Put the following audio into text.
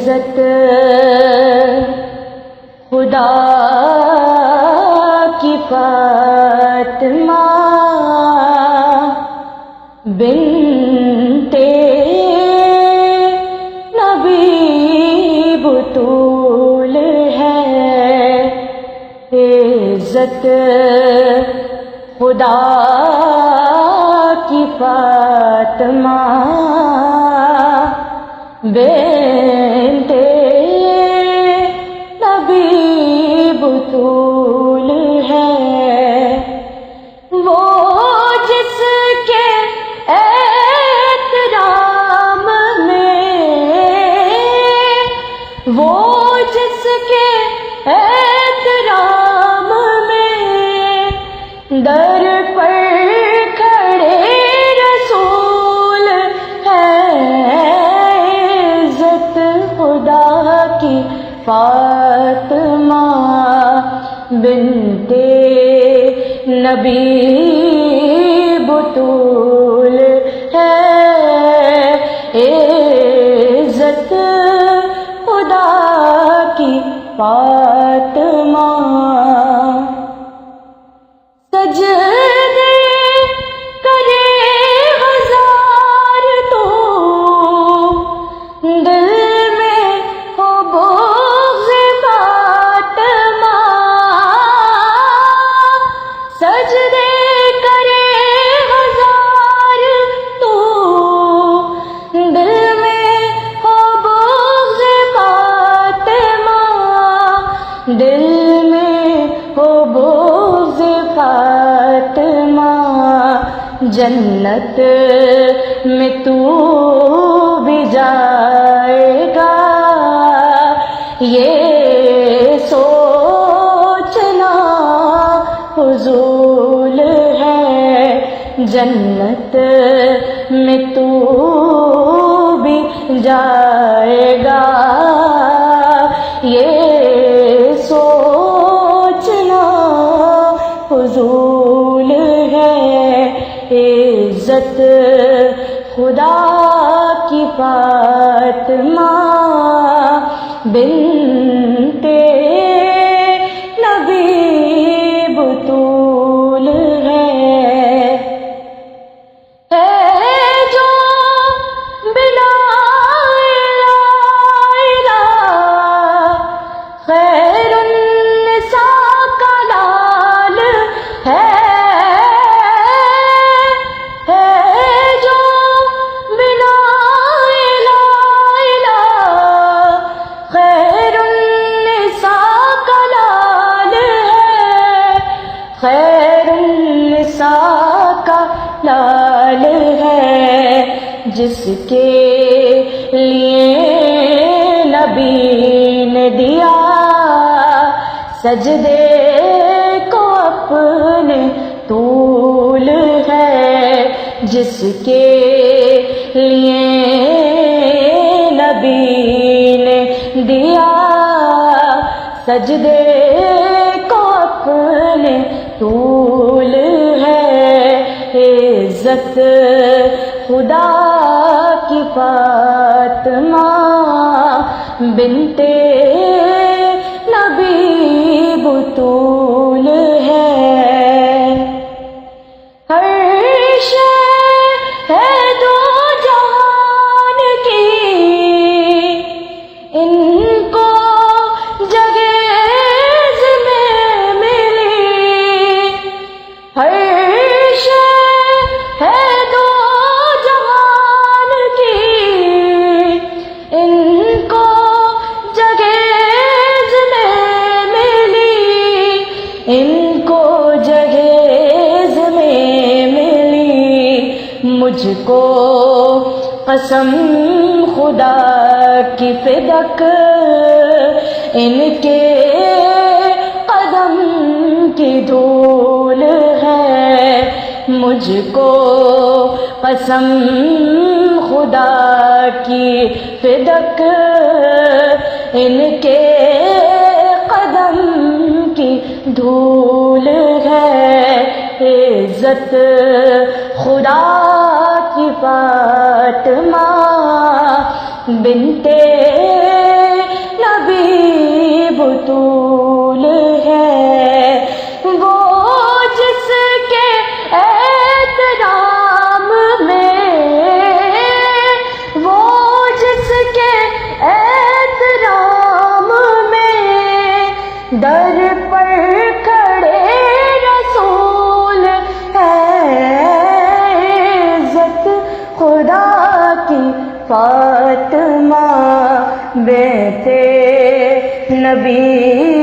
عزت خدا کی فاطمہ بنت نبی بطول ہے، عزت خدا کی فاطمہ بنت نبی بطول ہے، وہ جس کے احترام میں، وہ جس کے احترام میں در پر کھڑے رسول ہے، عزت خدا کی فاطمہ بنت نبی بطول ہے، عزت خدا کی فاطمہ سجدے کرے ہزار تو دل میں ہو بغض فاطمہ، سجدے کرے ہزار تو دل میں ہو بغض فاطمہ، دل میں ہو بغض فاطمہ، جنت میں تو بھی جائے گا، یہ سوچنا فضول ہے، جنت میں تو بھی جائے گا، یہ سوچنا فضول ہے، عزت خدا کی فاطمہ بنت نبی بطول ہے، جو بلا الہ خیر النساء کا لال ہے، جو بلا الہ خیر النساء کا لال ہے، خیر النساء کا لال ہے، جس کے لیے نبی نے دیا سجدے کو اپنے طول ہے، جس کے لیے نبی نے دیا سجدے کو اپنے طول ہے، عزت خدا کی فاطمہ بنت نبی بطول ہے، ہر شے ہے دو جہان کی، ان کو جگہ میں ملی، ہر شے ہے دو جہان کی، ان کو جگہ میں ملی، ان کو جگہ میں ملی، مجھ کو قسم خدا کی فدک ان کے قدم کی دھول ہے، مجھ کو قسم خدا کی فدک ان کے قدم کی دھول ہے، عزت خدا کی فاطمہ بنت طول ہے، وہ جس کے احترام میں، وہ جس کے احترام میں در پر کھڑے رسول ہے، عزت خدا کی فاطمہ بیٹے نبی